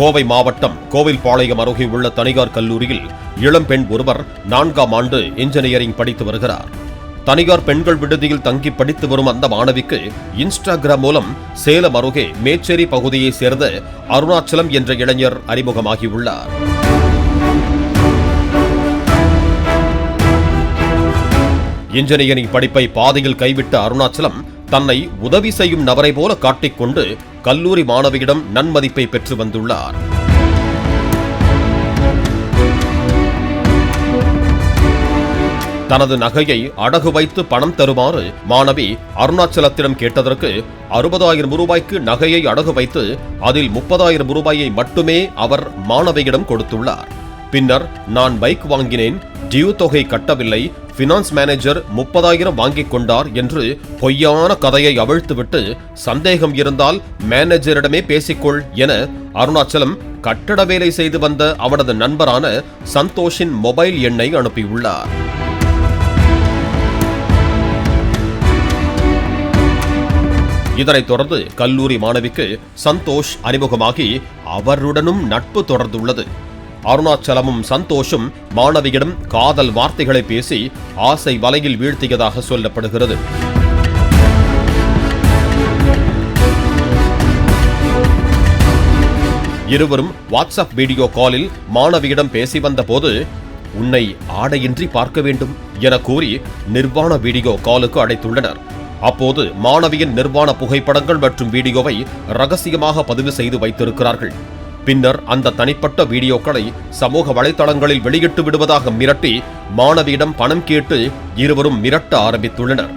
கோவை மாவட்டம் கோவில்பாளையம் அருகே உள்ள தனியார் கல்லூரியில் இளம்பெண் ஒருவர் 4ஆம் ஆண்டு இன்ஜினியரிங் படித்து வருகிறார். தனியார் பெண்கள் விடுதியில் தங்கி படித்து வரும் அந்த மாணவிக்கு இன்ஸ்டாகிராம் மூலம் சேலம் அருகே மேச்சேரி பகுதியைச் சேர்ந்த அருணாச்சலம் என்ற இளைஞர் அறிமுகமாகியுள்ளார். இன்ஜினியரிங் படிப்பை பாதையில் கைவிட்ட அருணாச்சலம் தன்னை உதவி செய்யும் நபரை போல காட்டிக்கொண்டு கல்லூரி மாணவியிடம் நன்மதிப்பை பெற்று வந்துள்ளார். தனது நகையை அடகு வைத்து பணம் தருமாறு மாணவி அருணாச்சலத்திடம் கேட்டதற்கு 60,000 ரூபாய்க்கு நகையை அடகு வைத்து அதில் 30,000 ரூபாயை மட்டுமே அவர் மாணவியிடம் கொடுத்துள்ளார். பின்னர் நான் பைக் வாங்கினேன், டியூ தொகை கட்டவில்லை, பினான்ஸ் மேனேஜர் 30,000 வாங்கிக் கொண்டார் என்று பொய்யான கதையை அவிழ்த்துவிட்டு சந்தேகம் இருந்தால் மேனேஜரிடமே பேசிக்கொள் என அருணாச்சலம் கட்டட வேலை செய்து வந்த அவனது நண்பரான சந்தோஷின் மொபைல் எண்ணை அனுப்பியுள்ளார். இதனைத் தொடர்ந்து கல்லூரி மாணவிக்கு சந்தோஷ் அறிமுகமாகி அவருடனும் நட்பு தொடர்ந்துள்ளது. அருணாச்சலமும் சந்தோஷும் மாணவியிடம் காதல் வார்த்தைகளை பேசி ஆசை வலையில் வீழ்த்தியதாக சொல்லப்படுகிறது. இருவரும் வாட்ஸ்அப் வீடியோ காலில் மாணவியிடம் பேசி வந்த போது உன்னை ஆடையின்றி பார்க்க வேண்டும் என கூறி நிர்வாண வீடியோ காலுக்கு அழைத்துள்ளனர். அப்போது மாணவியின் நிர்வாண புகைப்படங்கள் மற்றும் வீடியோவை ரகசியமாக பதிவு செய்து வைத்திருக்கிறார்கள். பின்னர் அந்த தனிப்பட்ட வீடியோக்களை சமூக வலைதளங்களில் வெளியிட்டு விடுவதாக மிரட்டி மாணவியிடம் பணம் கேட்டு இருவரும் மிரட்ட ஆரம்பித்துள்ளனர்.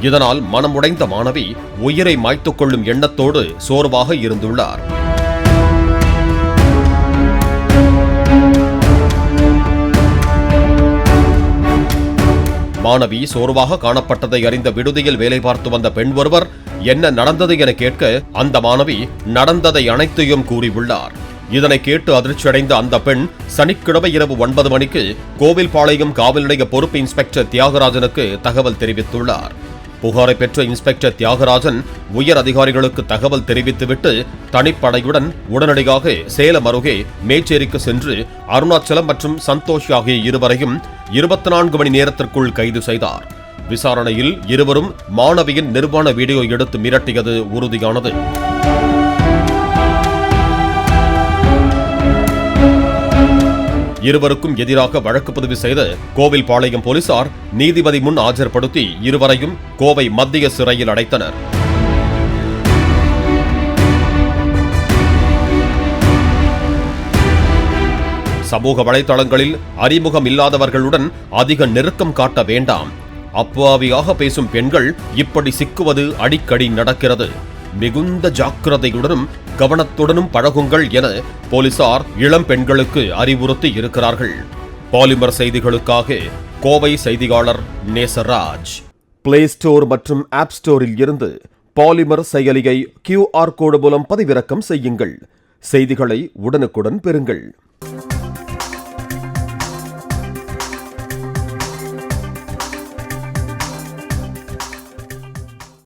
இதனால் மனமுடைந்த மாணவி உயிரை மாய்த்துக் கொள்ளும் எண்ணத்தோடு சோர்வாக இருந்துள்ளார். மாணவி சோர்வாக காணப்பட்டதை அறிந்த விடுதியில் வேலை பார்த்து வந்த பெண் ஒருவர் என்ன நடந்தது என கேட்க அந்த மாணவி நடந்ததை அனைத்தையும் கூறியுள்ளார். இதனை கேட்டு அதிர்ச்சியடைந்த அந்த பெண் சனிக்கிழமை இரவு 9 மணிக்கு கோவில்பாளையம் காவல் நிலைய பொறுப்பு இன்ஸ்பெக்டர் தியாகராஜனுக்கு தகவல் தெரிவித்துள்ளார். புகாரை பெற்ற இன்ஸ்பெக்டர் தியாகராஜன் உயர் அதிகாரிகளுக்கு தகவல் தெரிவித்துவிட்டு தனிப்படையுடன் உடனடியாக சேலம் அருகே மேச்சேரிக்கு சென்று அருணாச்சலம் மற்றும் சந்தோஷ் ஆகிய இருவரையும் 24 மணி நேரத்திற்குள் கைது செய்தார். விசாரணையில் இருவரும் மாணவியின் நிர்வாண வீடியோ எடுத்து மிரட்டியது உறுதியானது. இருவருக்கும் எதிராக வழக்கு பதிவு செய்த கோவில்பாளையம் போலீசார் நீதிபதி முன் ஆஜர்படுத்தி இருவரையும் கோவை மத்திய சிறையில் அடைத்தனர். சமூக வலைதளங்களில் அறிமுகம் இல்லாதவர்களுடன் அதிக நெருக்கம் காட்ட வேண்டாம். அப்பாவியாக பேசும் பெண்கள் இப்படி சிக்குவது அடிக்கடி நடக்கிறது. மிகுந்த ஜாக்கிரதையுடனும் கவனத்துடனும் பழகுங்கள் என போலீசார் இளம் பெண்களுக்கு அறிவுறுத்தி இருக்கிறார்கள். பாலிமர் செய்திகளுக்காக கோவை செய்தியாளர் நேசராஜ். பிளே ஸ்டோர் மற்றும் ஆப் ஸ்டோரில் இருந்து பாலிமர் செயலியை QR கோடு மூலம் பதிவிறக்கம் செய்யுங்கள். செய்திகளை உடனுக்குடன் பெறுங்கள்.